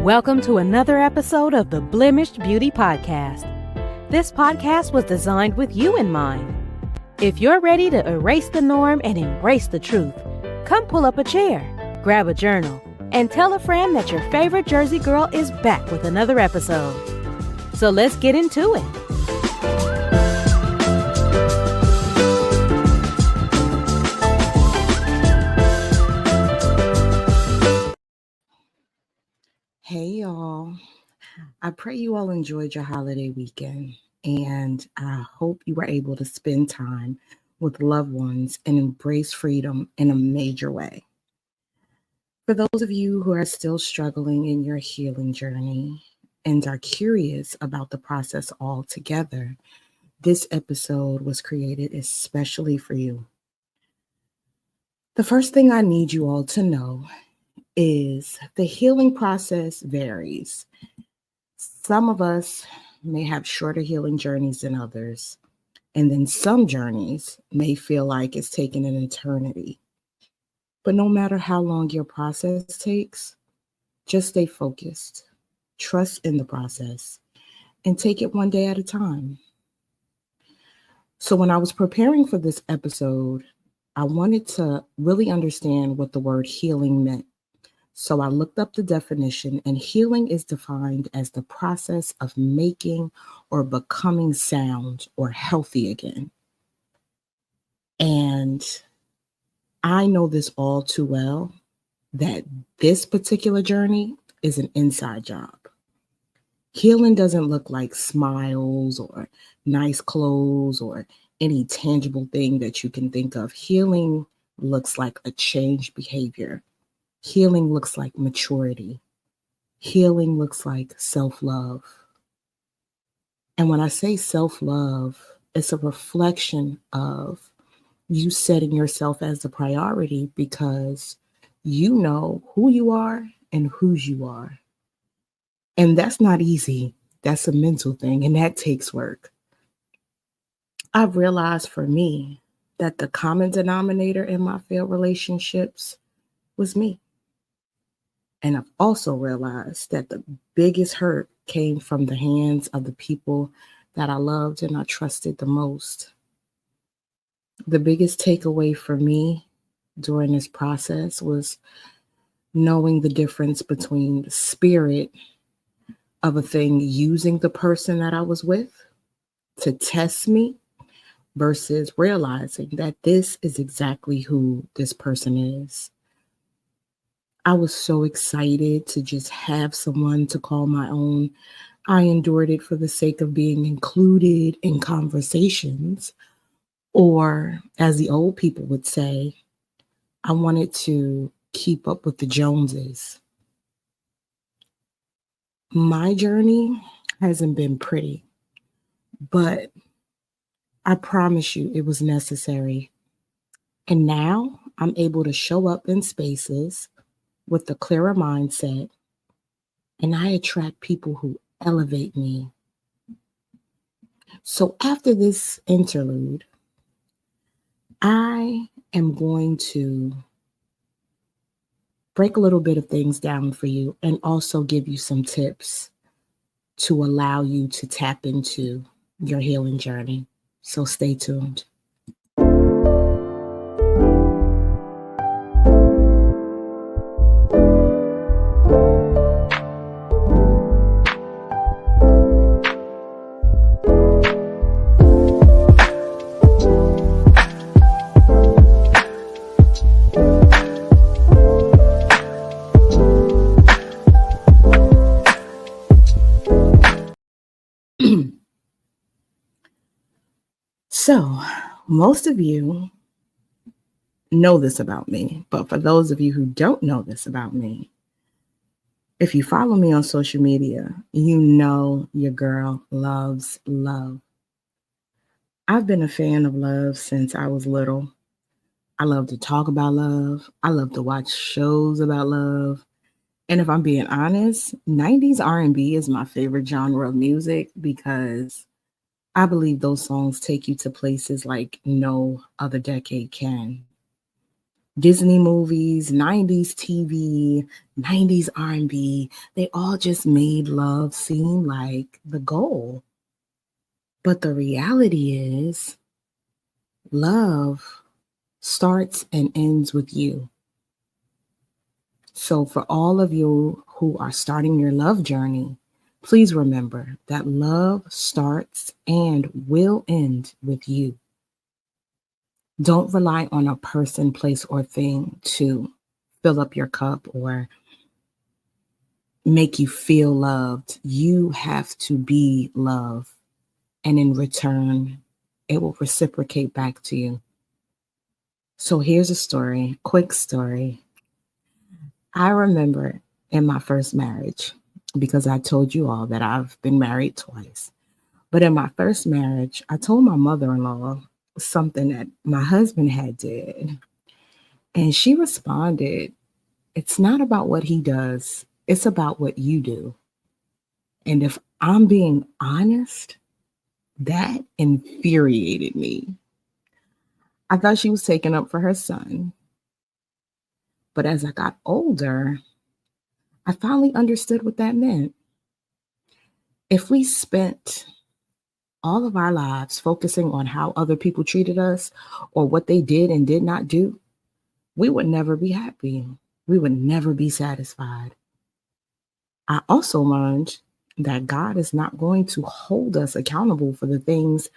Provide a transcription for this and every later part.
Welcome to another episode of the Blemished Beauty Podcast. This podcast was designed with you in mind. If you're ready to erase the norm and embrace the truth, come pull up a chair, grab a journal, and tell a friend that your favorite Jersey girl is back with another episode. So let's get into it. Hey y'all, I pray you all enjoyed your holiday weekend, and I hope you were able to spend time with loved ones and embrace freedom in a major way. For those of you who are still struggling in your healing journey and are curious about the process altogether, this episode was created especially for you. The first thing I need you all to know is the healing process varies. Some of us may have shorter healing journeys than others, and then some journeys may feel like it's taken an eternity. But no matter how long your process takes, just stay focused, trust in the process, and take it one day at a time. So when I was preparing for this episode, I wanted to really understand what the word healing meant. So I looked up the definition, and healing is defined as the process of making or becoming sound or healthy again. And I know this all too well, that this particular journey is an inside job. Healing doesn't look like smiles or nice clothes or any tangible thing that you can think of. Healing looks like a changed behavior. Healing looks like maturity. Healing looks like self-love. And when I say self-love, it's a reflection of you setting yourself as the priority because you know who you are and whose you are. And that's not easy. That's a mental thing, and that takes work. I've realized for me that the common denominator in my failed relationships was me. And I've also realized that the biggest hurt came from the hands of the people that I loved and I trusted the most. The biggest takeaway for me during this process was knowing the difference between the spirit of a thing using the person that I was with to test me versus realizing that this is exactly who this person is. I was so excited to just have someone to call my own. I endured it for the sake of being included in conversations, or as the old people would say, I wanted to keep up with the Joneses. My journey hasn't been pretty, but I promise you it was necessary. And now I'm able to show up in spaces with a clearer mindset, and I attract people who elevate me. So after this interlude, I am going to break a little bit of things down for you and also give you some tips to allow you to tap into your healing journey. So stay tuned. So, most of you know this about me, but for those of you who don't know this about me, if you follow me on social media, you know your girl loves love. I've been a fan of love since I was little. I love to talk about love. I love to watch shows about love. And if I'm being honest, 90s R&B is my favorite genre of music because I believe those songs take you to places like no other decade can. Disney movies, 90s TV, 90s R&B, they all just made love seem like the goal. But the reality is, love starts and ends with you. So, for all of you who are starting your love journey, please remember that love starts and will end with you. Don't rely on a person, place, or thing to fill up your cup or make you feel loved. You have to be love. And in return, it will reciprocate back to you. So here's a story, quick story. I remember in my first marriage, because I told you all that I've been married twice. But in my first marriage, I told my mother-in-law something that my husband had did. And she responded, "It's not about what he does, it's about what you do." And if I'm being honest, that infuriated me. I thought she was taking up for her son. But as I got older, I finally understood what that meant. If we spent all of our lives focusing on how other people treated us or what they did and did not do, we would never be happy. We would never be satisfied. I also learned that God is not going to hold us accountable for the things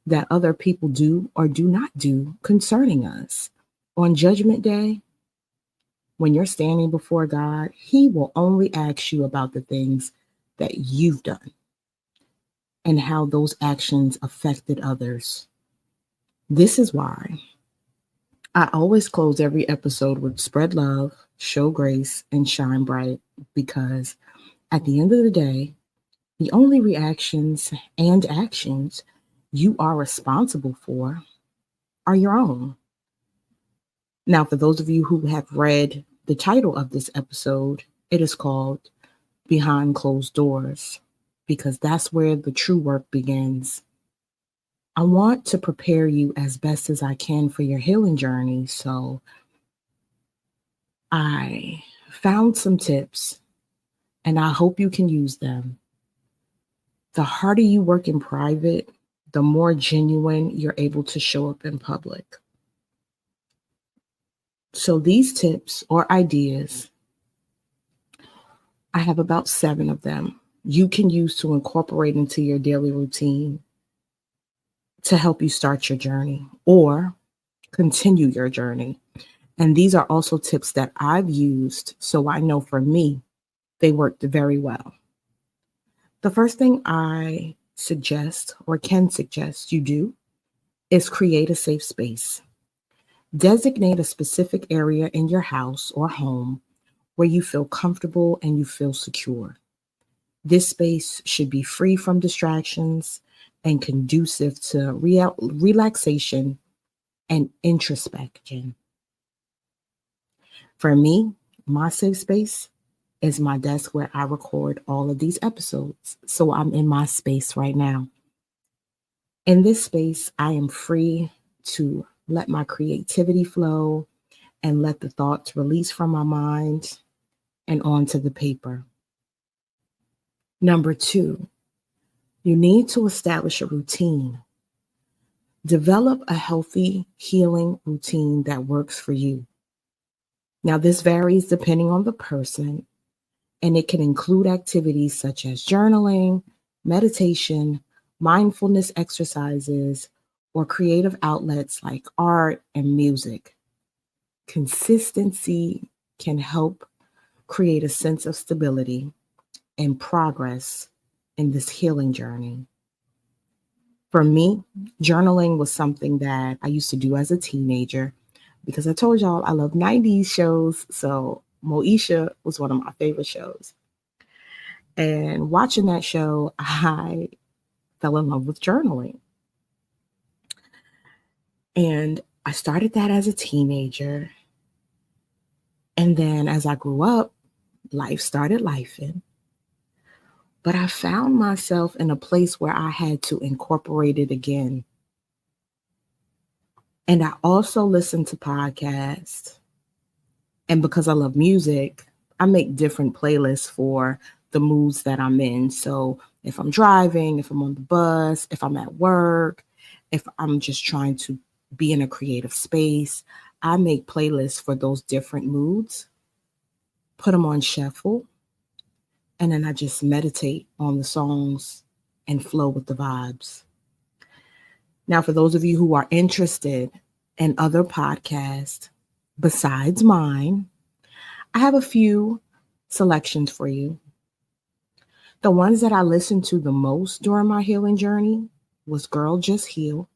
that other people do or do not do concerning us. On Judgment Day, when you're standing before God, He will only ask you about the things that you've done and how those actions affected others. This is why I always close every episode with spread love, show grace, and shine bright, because at the end of the day, the only reactions and actions you are responsible for are your own. Now, for those of you who have read the title of this episode, it is called Behind Closed Doors, because that's where the true work begins. I want to prepare you as best as I can for your healing journey. So I found some tips and I hope you can use them. The harder you work in private, the more genuine you're able to show up in public. So these tips or ideas, I have about 7 of them you can use to incorporate into your daily routine to help you start your journey or continue your journey. And these are also tips that I've used, so I know for me, they worked very well. The first thing I suggest or can suggest you do is create a safe space. Designate a specific area in your house or home where you feel comfortable and you feel secure. This space should be free from distractions and conducive to relaxation and introspection. For me, my safe space is my desk where I record all of these episodes. So I'm in my space right now. In this space, I am free to let my creativity flow and let the thoughts release from my mind and onto the paper. Number 2, you need to establish a routine. Develop a healthy healing routine that works for you. Now, this varies depending on the person, and it can include activities such as journaling, meditation, mindfulness exercises, or creative outlets like art and music. Consistency can help create a sense of stability and progress in this healing journey. For me, journaling was something that I used to do as a teenager because I told y'all I love 90s shows. So Moesha was one of my favorite shows. And watching that show, I fell in love with journaling. And I started that as a teenager. And then as I grew up, life started lifing. But I found myself in a place where I had to incorporate it again. And I also listened to podcasts And because I love music, I make different playlists for the moods that I'm in. So if I'm driving, if I'm on the bus, if I'm at work, if I'm just trying to be in a creative space, I make playlists for those different moods, put them on shuffle, and then I just meditate on the songs and flow with the vibes. Now, for those of you who are interested in other podcasts besides mine, I have a few selections for you. The ones that I listened to the most during my healing journey was Girl Just Heal,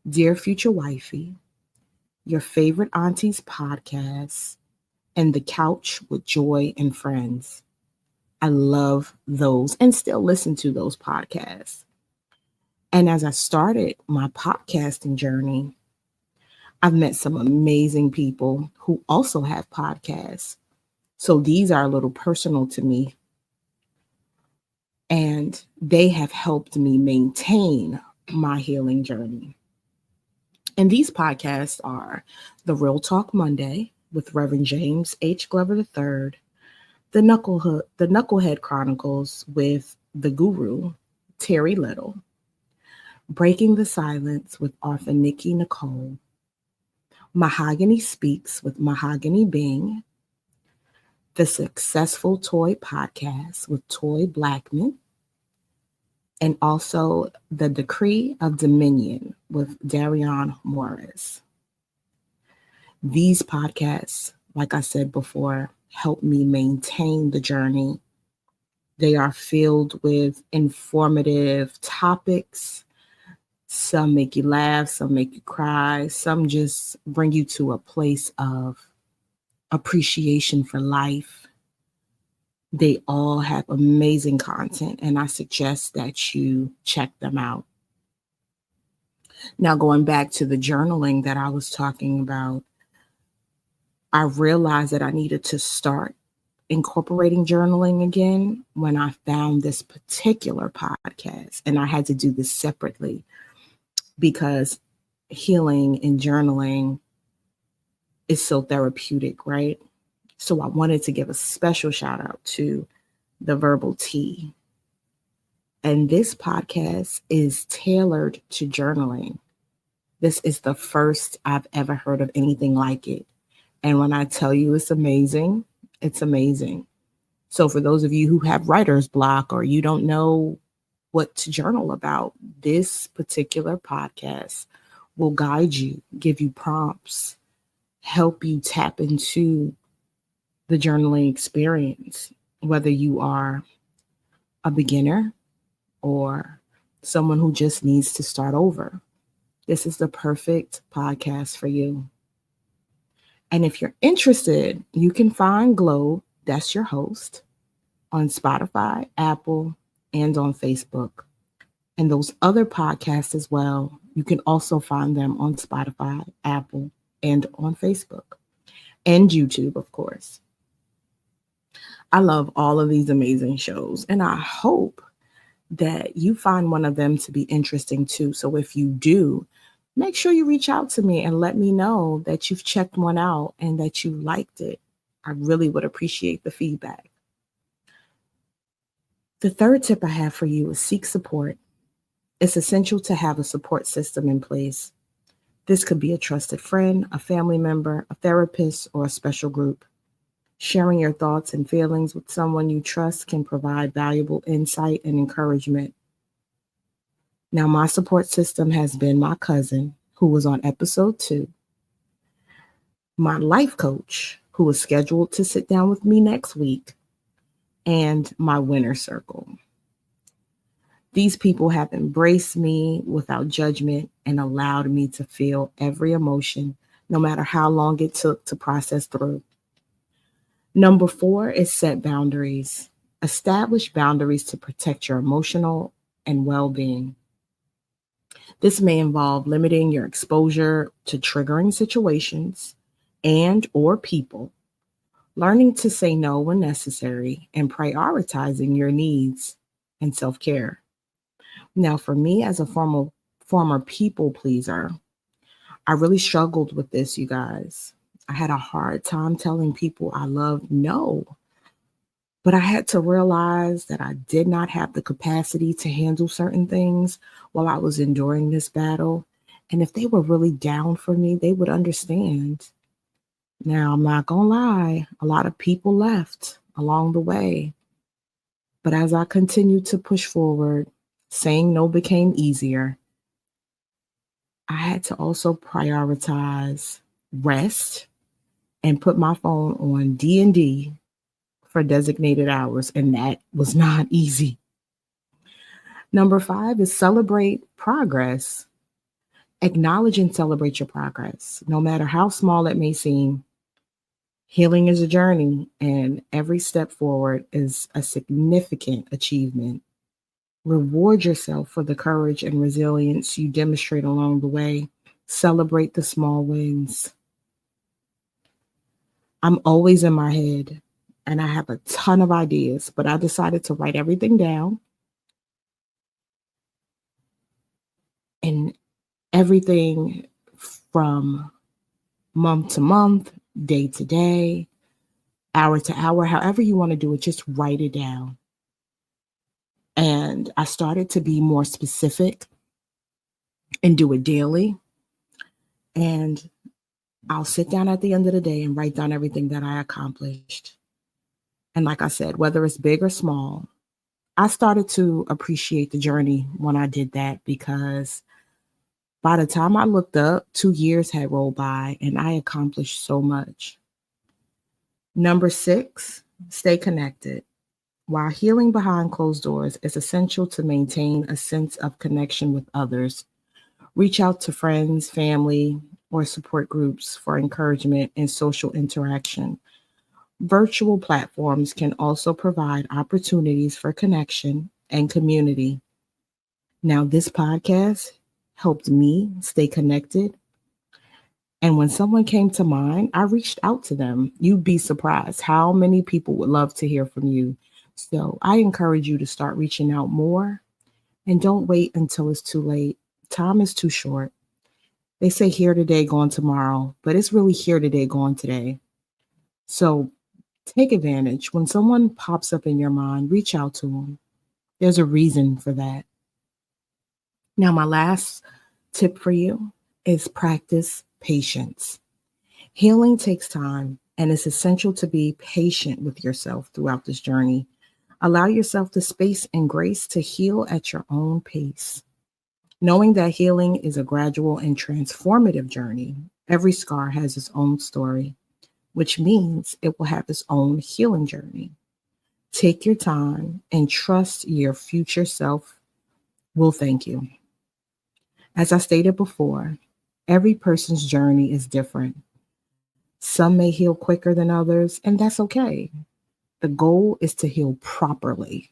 Dear Future Wifey, Your Favorite Auntie's Podcast, and The Couch with Joy and Friends. I love those and still listen to those podcasts. And as I started my podcasting journey, I've met some amazing people who also have podcasts. So these are a little personal to me. And they have helped me maintain my healing journey. And these podcasts are The Real Talk Monday with Reverend James H. Glover III, The Knucklehead Chronicles with the Guru, Terry Little, Breaking the Silence with Arthur Nikki Nicole, Mahogany Speaks with Mahogany Bing, The Successful Toy Podcast with Toy Blackman, and also The Decree of Dominion with Darion Morris. These podcasts, like I said before, help me maintain the journey. They are filled with informative topics. Some make you laugh, some make you cry, some just bring you to a place of appreciation for life. They all have amazing content, and I suggest that you check them out. Now, going back to the journaling that I was talking about, I realized that I needed to start incorporating journaling again when I found this particular podcast, and I had to do this separately because healing and journaling is so therapeutic, right? So I wanted to give a special shout out to the Verbal Tea. And this podcast is tailored to journaling. This is the first I've ever heard of anything like it. And when I tell you it's amazing, it's amazing. So for those of you who have writer's block or you don't know what to journal about, this particular podcast will guide you, give you prompts, help you tap into the journaling experience, whether you are a beginner or someone who just needs to start over. This is the perfect podcast for you. And if you're interested, you can find Globe, that's your host, on Spotify, Apple, and on Facebook. And those other podcasts as well, you can also find them on Spotify, Apple, and on Facebook, and YouTube, of course. I love all of these amazing shows, and I hope that you find one of them to be interesting too. So if you do, make sure you reach out to me and let me know that you've checked one out and that you liked it. I really would appreciate the feedback. The third tip I have for you is seek support. It's essential to have a support system in place. This could be a trusted friend, a family member, a therapist, or a special group. Sharing your thoughts and feelings with someone you trust can provide valuable insight and encouragement. Now, my support system has been my cousin, who was on episode 2, my life coach, who is scheduled to sit down with me next week, and my winner circle. These people have embraced me without judgment and allowed me to feel every emotion, no matter how long it took to process through. Number 4 is set boundaries. Establish boundaries to protect your emotional and well-being. This may involve limiting your exposure to triggering situations and or people, learning to say no when necessary, and prioritizing your needs and self-care. Now, for me as a former people pleaser, I really struggled with this, you guys. I had a hard time telling people I loved no. But I had to realize that I did not have the capacity to handle certain things while I was enduring this battle. And if they were really down for me, they would understand. Now, I'm not going to lie, a lot of people left along the way. But as I continued to push forward, saying no became easier. I had to also prioritize rest and put my phone on D&D for designated hours, and that was not easy. Number 5 is celebrate progress. Acknowledge and celebrate your progress, no matter how small it may seem. Healing is a journey, and every step forward is a significant achievement. Reward yourself for the courage and resilience you demonstrate along the way. Celebrate the small wins. I'm always in my head, and I have a ton of ideas, but I decided to write everything down. And everything from month to month, day to day, hour to hour, however you want to do it, just write it down. And I started to be more specific and do it daily. And I'll sit down at the end of the day and write down everything that I accomplished. And like I said, whether it's big or small, I started to appreciate the journey when I did that, because by the time I looked up, 2 years had rolled by and I accomplished so much. Number 6, stay connected. While healing behind closed doors is essential to maintain a sense of connection with others, reach out to friends, family, or support groups for encouragement and social interaction. Virtual platforms can also provide opportunities for connection and community. Now, this podcast helped me stay connected. And when someone came to mind, I reached out to them. You'd be surprised how many people would love to hear from you. So I encourage you to start reaching out more, and don't wait until it's too late. Time is too short. They say here today, gone tomorrow, but it's really here today, gone today. So take advantage. When someone pops up in your mind, reach out to them. There's a reason for that. Now, my last tip for you is practice patience. Healing takes time, and it's essential to be patient with yourself throughout this journey. Allow yourself the space and grace to heal at your own pace. Knowing that healing is a gradual and transformative journey, every scar has its own story, which means it will have its own healing journey. Take your time and trust your future self will thank you. As I stated before, every person's journey is different. Some may heal quicker than others, and that's okay. The goal is to heal properly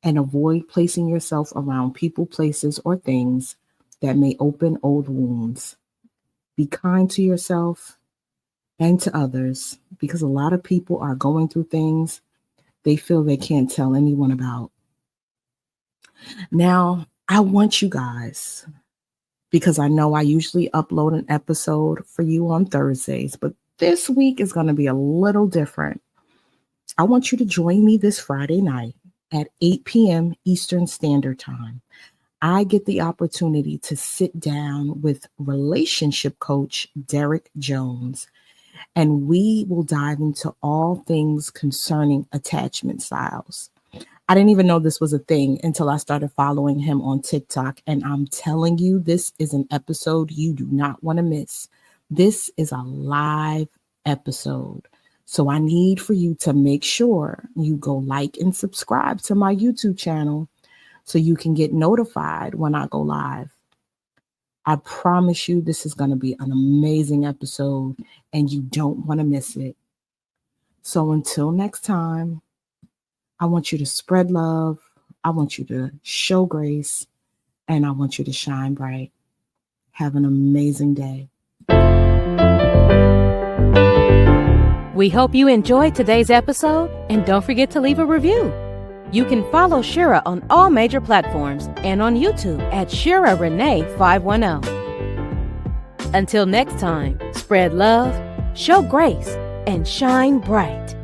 and avoid placing yourself around people, places, or things that may open old wounds. Be kind to yourself and to others, because a lot of people are going through things they feel they can't tell anyone about. Now, I want you guys, because I know I usually upload an episode for you on Thursdays, but this week is going to be a little different. I want you to join me this Friday night at 8 p.m. Eastern Standard Time. I get the opportunity to sit down with relationship coach Derek Jones, and we will dive into all things concerning attachment styles. I didn't even know this was a thing until I started following him on TikTok, and I'm telling you, this is an episode you do not want to miss. This is a live episode. So I need for you to make sure you go like and subscribe to my YouTube channel so you can get notified when I go live. I promise you this is going to be an amazing episode and you don't want to miss it. So until next time, I want you to spread love. I want you to show grace, and I want you to shine bright. Have an amazing day. We hope you enjoyed today's episode, and don't forget to leave a review. You can follow Shira on all major platforms and on YouTube at Shira Renee 510. Until next time, spread love, show grace, and shine bright.